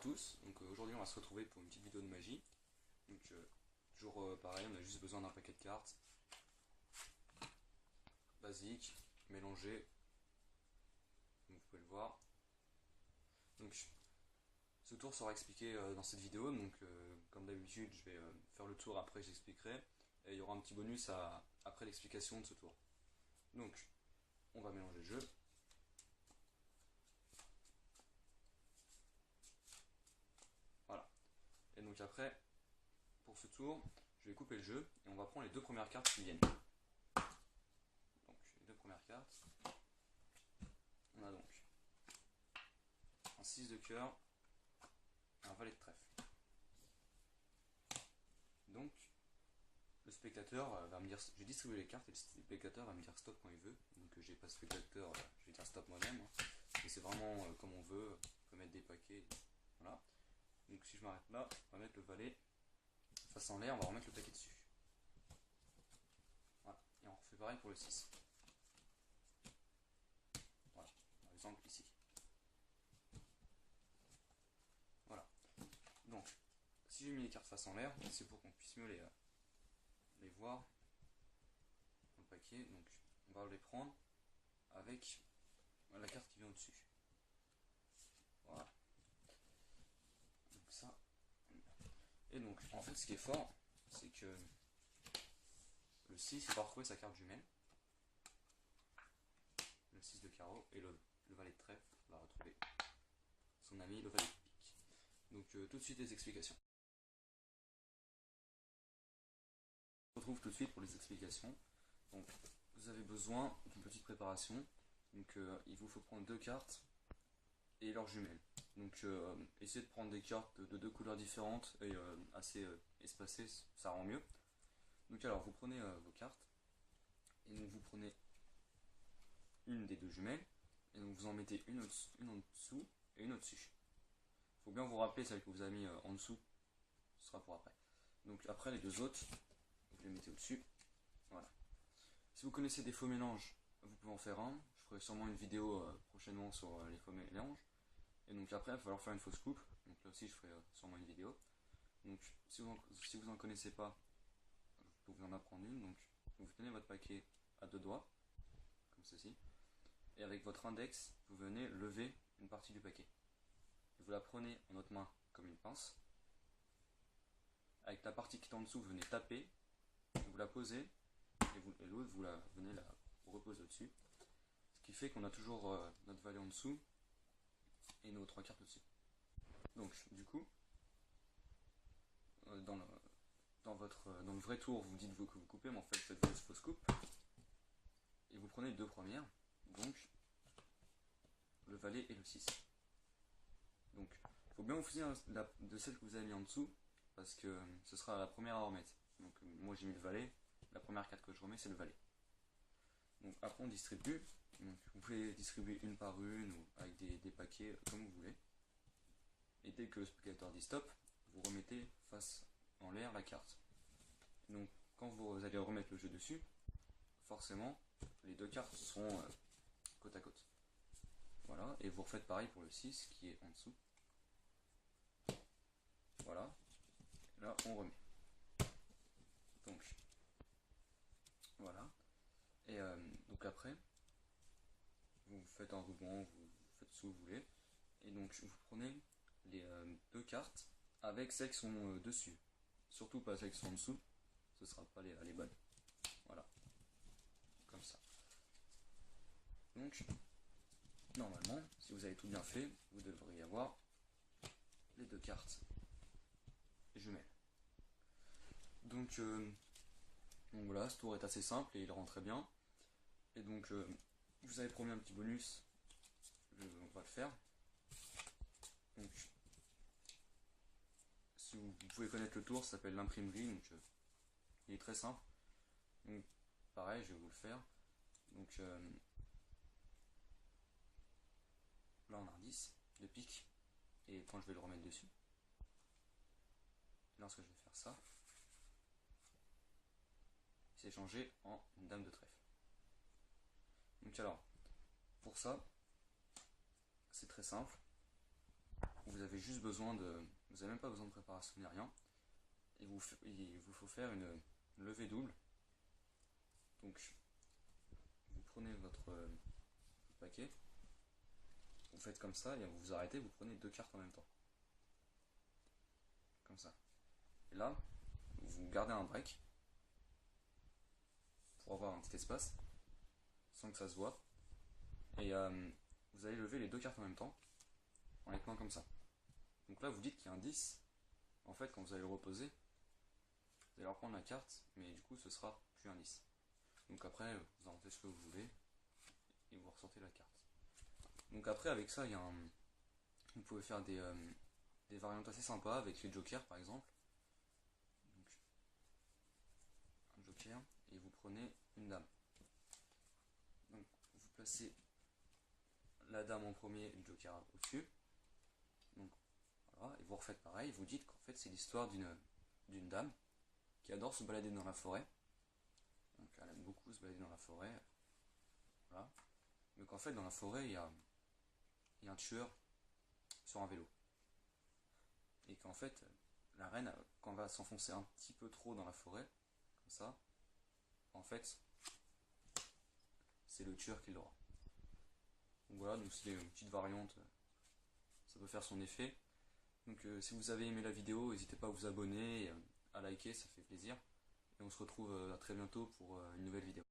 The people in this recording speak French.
tous, donc aujourd'hui on va se retrouver pour une petite vidéo de magie. Donc toujours pareil, on a juste besoin d'un paquet de cartes basique, mélangé, comme vous pouvez le voir. Donc ce tour sera expliqué dans cette vidéo, donc comme d'habitude je vais faire le tour, après j'expliquerai, et il y aura un petit bonus après l'explication de ce tour. Donc on va mélanger le jeu. Voilà. Et donc après, pour ce tour, je vais couper le jeu et on va prendre les deux premières cartes qui viennent. Donc les deux premières cartes. On a donc un 6 de cœur et un valet de trèfle. Donc le spectateur va me dire, je vais distribuer les cartes et le spectateur va me dire stop quand il veut. Donc j'ai pas de spectateur, je vais dire stop moi-même. Et c'est vraiment comme on veut, on peut mettre des paquets. Voilà. Donc si je m'arrête là, on va mettre le valet face en l'air, on va remettre le paquet dessus. Voilà. Et on refait pareil pour le 6. Voilà, par exemple ici. Voilà. Donc, si j'ai mis les cartes face en l'air, c'est pour qu'on puisse mieux les voir dans le paquet. Donc, on va les prendre avec la carte qui vient au-dessus. Voilà. Donc ça. Et donc, en fait, ce qui est fort, c'est que le 6, il va retrouver sa carte jumelle. Le 6 de carreau et le valet de trèfle va retrouver son ami le valet de pique. Donc tout de suite les explications. On se retrouve tout de suite pour les explications. Donc vous avez besoin d'une petite préparation. Donc il vous faut prendre deux cartes et leurs jumelles. Donc essayez de prendre des cartes de deux couleurs différentes et assez espacées, ça rend mieux. Donc alors vous prenez vos cartes et donc vous prenez une des deux jumelles et donc vous en mettez une en dessous et une au-dessus. Il faut bien vous rappeler celle que vous avez mis en dessous, ce sera pour après. Donc après les deux autres, vous les mettez au-dessus. Voilà. Si vous connaissez des faux mélanges, vous pouvez en faire un. Je ferai sûrement une vidéo prochainement sur les faux mélanges. Et donc après, il va falloir faire une fausse coupe. Donc là aussi, je ferai sûrement une vidéo. Donc si vous en connaissez pas, vous pouvez en apprendre une. Donc vous tenez votre paquet à deux doigts, comme ceci. Et avec votre index, vous venez lever une partie du paquet. Vous la prenez en votre main comme une pince. Avec la partie qui est en dessous, vous venez taper, vous la posez, et l'autre, vous venez la reposer au-dessus. Ce qui fait qu'on a toujours notre valet en dessous et nos trois cartes au-dessus. Donc, du coup, dans le vrai tour, vous dites que vous coupez, mais en fait, vous faites une fausse coupe. Et vous prenez les deux premières, donc le valet et le 6. Donc, il faut bien vous souvenir de celle que vous avez mis en dessous, parce que ce sera la première à remettre. Donc, moi j'ai mis le valet, la première carte que je remets, c'est le valet. Donc, après, on distribue. Donc, vous pouvez distribuer une par une ou avec des paquets comme vous voulez. Et dès que le spectateur dit stop, vous remettez face en l'air la carte. Donc, quand vous allez remettre le jeu dessus, forcément, les deux cartes seront côte à côte. Voilà, et vous refaites pareil pour le 6 qui est en dessous. Voilà, là on remet. Donc, voilà. Et donc après, vous faites un ruban, vous faites ce que vous voulez. Et donc vous prenez les deux cartes avec celles qui sont dessus. Surtout pas celles qui sont en dessous, ce sera pas les bonnes. Voilà, comme ça. Donc, normalement, si vous avez tout bien fait, vous devriez avoir les deux cartes jumelles. Donc voilà, ce tour est assez simple et il rend très bien. Et donc, vous avez promis un petit bonus, on va le faire. Donc, si vous pouvez connaître le tour, ça s'appelle l'imprimerie, donc il est très simple. Donc, pareil, je vais vous le faire. Donc, là on a un 10 de pique, et quand je vais le remettre dessus, lorsque je vais faire ça, c'est changé en une dame de trèfle. Donc alors, pour ça, c'est très simple. vous avez juste besoin de... Vous n'avez même pas besoin de préparation ni rien. Il vous faut faire une levée double. Donc, vous prenez votre paquet, vous faites comme ça, et vous vous arrêtez, vous prenez 2 cartes en même temps. Comme ça. Et là, vous gardez un break pour avoir un petit espace, sans que ça se voit. Et vous allez lever les 2 cartes en même temps, en les tenant comme ça. Donc là, vous dites qu'il y a un 10. En fait, quand vous allez le reposer, vous allez reprendre la carte, mais du coup, ce sera plus un 10. Donc après, vous en faites ce que vous voulez, et vous ressortez la carte. Donc après, avec ça, vous pouvez faire des variantes assez sympas, avec les jokers par exemple. Donc, un joker, et vous prenez une dame. Donc vous placez la dame en premier et le joker au-dessus. Donc voilà, et vous refaites pareil, vous dites qu'en fait c'est l'histoire d'une dame qui adore se balader dans la forêt. Donc elle aime beaucoup se balader dans la forêt. Voilà. Mais qu'en fait dans la forêt il y a un tueur sur un vélo. Et qu'en fait la reine, quand elle va s'enfoncer un petit peu trop dans la forêt, comme ça, en fait c'est le tueur qui l'aura. Donc voilà, donc c'est une petite variante, ça peut faire son effet. Donc si vous avez aimé la vidéo, n'hésitez pas à vous abonner et à liker, ça fait plaisir. Et on se retrouve à très bientôt pour une nouvelle vidéo.